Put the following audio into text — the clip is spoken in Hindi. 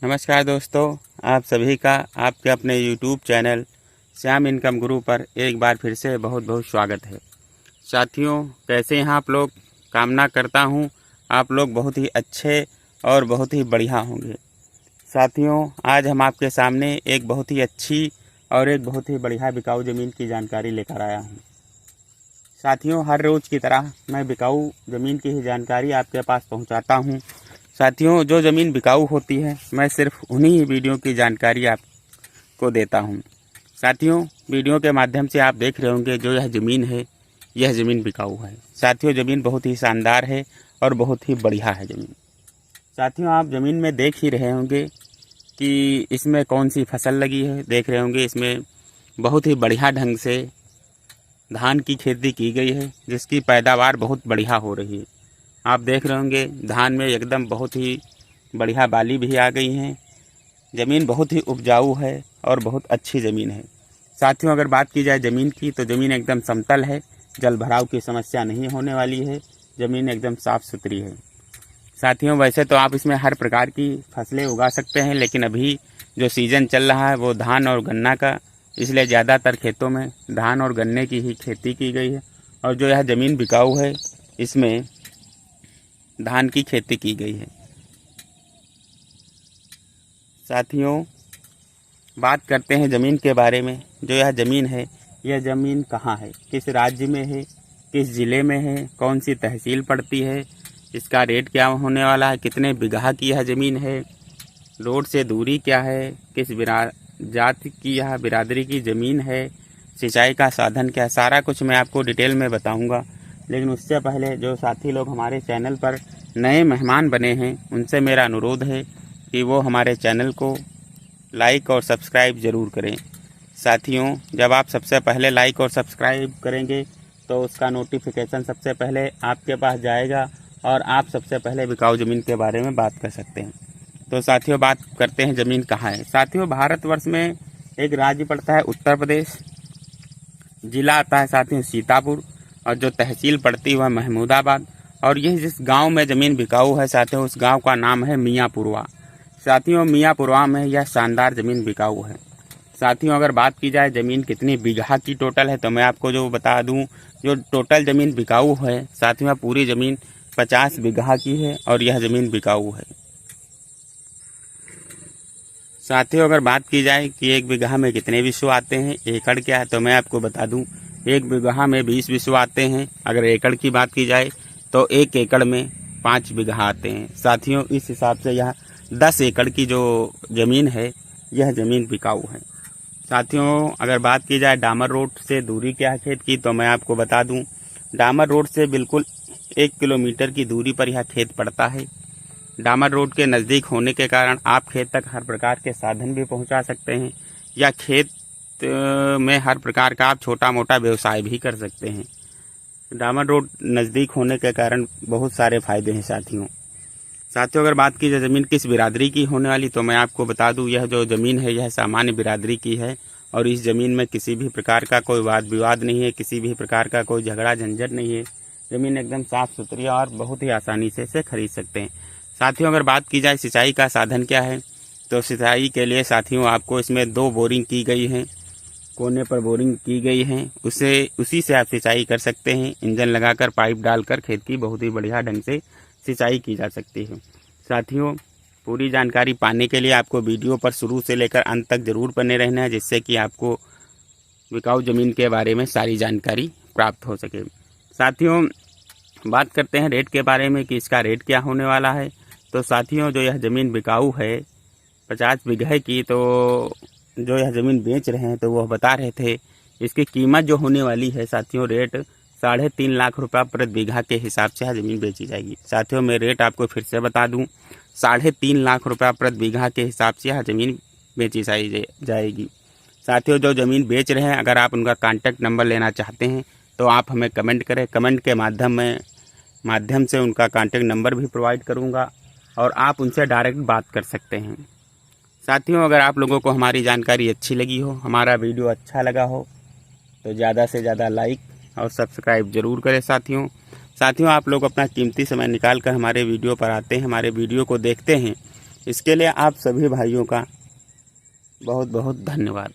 नमस्कार दोस्तों, आप सभी का आपके अपने YouTube चैनल श्याम इनकम गुरु पर एक बार फिर से बहुत बहुत स्वागत है। साथियों, कैसे हैं आप लोग? कामना करता हूं आप लोग बहुत ही अच्छे और बहुत ही बढ़िया होंगे। साथियों, आज हम आपके सामने एक बहुत ही अच्छी और एक बहुत ही बढ़िया बिकाऊ ज़मीन की जानकारी लेकर आया हूं। साथियों, हर रोज़ की तरह मैं बिकाऊ ज़मीन की ही जानकारी आपके पास पहुंचाता हूं। साथियों, जो ज़मीन बिकाऊ होती है मैं सिर्फ उन्हीं ही वीडियो की जानकारी आपको देता हूं। साथियों, वीडियो के माध्यम से आप देख रहे होंगे जो यह ज़मीन है, यह ज़मीन बिकाऊ है। साथियों, ज़मीन बहुत ही शानदार है और बहुत ही बढ़िया है ज़मीन। साथियों, आप ज़मीन में देख ही रहे होंगे कि इसमें कौन सी फसल लगी है। देख रहे होंगे इसमें बहुत ही बढ़िया ढंग से धान की खेती की गई है, जिसकी पैदावार बहुत बढ़िया हो रही है। आप देख रहे होंगे धान में एकदम बहुत ही बढ़िया बाली भी आ गई हैं। ज़मीन बहुत ही उपजाऊ है और बहुत अच्छी ज़मीन है। साथियों, अगर बात की जाए ज़मीन की तो ज़मीन एकदम समतल है, जल भराव की समस्या नहीं होने वाली है। ज़मीन एकदम साफ़ सुथरी है। साथियों, वैसे तो आप इसमें हर प्रकार की फसलें उगा सकते हैं, लेकिन अभी जो सीज़न चल रहा है वो धान और गन्ना का, इसलिए ज़्यादातर खेतों में धान और गन्ने की ही खेती की गई है। और जो यह ज़मीन बिकाऊ है इसमें धान की खेती की गई है। साथियों, बात करते हैं ज़मीन के बारे में। जो यह ज़मीन है, यह ज़मीन कहाँ है, किस राज्य में है, किस ज़िले में है, कौन सी तहसील पड़ती है, इसका रेट क्या होने वाला है, कितने बीघा की यह ज़मीन है, रोड से दूरी क्या है, किस जाति की यह बिरादरी की ज़मीन है, सिंचाई का साधन क्या है, सारा कुछ मैं आपको डिटेल में बताऊंगा। लेकिन उससे पहले जो साथी लोग हमारे चैनल पर नए मेहमान बने हैं, उनसे मेरा अनुरोध है कि वो हमारे चैनल को लाइक और सब्सक्राइब ज़रूर करें। साथियों, जब आप सबसे पहले लाइक और सब्सक्राइब करेंगे तो उसका नोटिफिकेशन सबसे पहले आपके पास जाएगा और आप सबसे पहले बिकाऊ ज़मीन के बारे में बात कर सकते हैं। तो साथियों, बात करते हैं ज़मीन कहाँ है। साथियों, भारतवर्ष में एक राज्य पड़ता है उत्तर प्रदेश, ज़िला आता है साथियों सीतापुर, और जो तहसील पड़ती है वह महमूदाबाद। और यह जिस गांव में ज़मीन बिकाऊ है साथियों, उस गांव का नाम है मियांपुरवा। साथियों, मियांपुरवा में यह शानदार ज़मीन बिकाऊ है। साथियों, अगर बात की जाए ज़मीन कितनी बीघा की टोटल है तो मैं आपको जो बता दूं, जो टोटल ज़मीन बिकाऊ है साथियों, पूरी ज़मीन 50 बीघा की है और यह ज़मीन बिकाऊ है। साथियों, अगर बात की जाए कि एक बीघा में कितने विश्व आते हैं, एकड़ क्या है, तो मैं आपको बता दूं एक बीघा में 20 विश्व आते हैं। अगर एकड़ की बात की जाए तो एक एकड़ में 5 बीघा आते हैं। साथियों, इस हिसाब से यह 10 एकड़ की जो ज़मीन है, यह ज़मीन बिकाऊ है। साथियों, अगर बात की जाए डामर रोड से दूरी क्या है खेत की, तो मैं आपको बता दूं डामर रोड से बिल्कुल 1 किलोमीटर की दूरी पर यह खेत पड़ता है। डामर रोड के नज़दीक होने के कारण आप खेत तक हर प्रकार के साधन भी पहुंचा सकते हैं, या खेत में हर प्रकार का आप छोटा मोटा व्यवसाय भी कर सकते हैं। डामर रोड नज़दीक होने के कारण बहुत सारे फायदे हैं। साथियों, अगर बात की जाए ज़मीन किस बिरादरी की होने वाली, तो मैं आपको बता दूं यह जो ज़मीन है यह सामान्य बिरादरी की है। और इस ज़मीन में किसी भी प्रकार का कोई वाद विवाद नहीं है, किसी भी प्रकार का कोई झगड़ा झंझट नहीं है। ज़मीन एकदम साफ़ सुथरी और बहुत ही आसानी से इसे खरीद सकते हैं। साथियों, अगर बात की जाए सिंचाई का साधन क्या है, तो सिंचाई के लिए साथियों आपको इसमें 2 बोरिंग की गई हैं, कोने पर बोरिंग की गई हैं। उसी से आप सिंचाई कर सकते हैं। इंजन लगाकर पाइप डालकर खेत की बहुत ही बढ़िया ढंग से सिंचाई की जा सकती है। साथियों, पूरी जानकारी पाने के लिए आपको वीडियो पर शुरू से लेकर अंत तक ज़रूर बने रहना है, जिससे कि आपको बिकाऊ ज़मीन के बारे में सारी जानकारी प्राप्त हो सके। साथियों, बात करते हैं रेट के बारे में कि इसका रेट क्या होने वाला है। तो साथियों, जो यह ज़मीन बिकाऊ है 50 बीघे की, तो जो यह ज़मीन बेच रहे हैं तो वह बता रहे थे इसकी कीमत जो होने वाली है साथियों, रेट 3.5 लाख रुपये प्रति बीघा के हिसाब से यह ज़मीन बेची जाएगी। साथियों, मैं रेट आपको फिर से बता दूं, 3.5 लाख रुपये प्रति बीघा के हिसाब से यह ज़मीन बेची जाएगी। साथियों, जो ज़मीन बेच रहे हैं, अगर आप उनका कॉन्टैक्ट नंबर लेना चाहते हैं तो आप हमें कमेंट करें। कमेंट के माध्यम से उनका कॉन्टैक्ट नंबर भी प्रोवाइड करूँगा और आप उनसे डायरेक्ट बात कर सकते हैं। साथियों, अगर आप लोगों को हमारी जानकारी अच्छी लगी हो, हमारा वीडियो अच्छा लगा हो, तो ज़्यादा से ज़्यादा लाइक और सब्सक्राइब ज़रूर करें। साथियों, आप लोग अपना कीमती समय निकाल कर हमारे वीडियो पर आते हैं, हमारे वीडियो को देखते हैं, इसके लिए आप सभी भाइयों का बहुत बहुत धन्यवाद।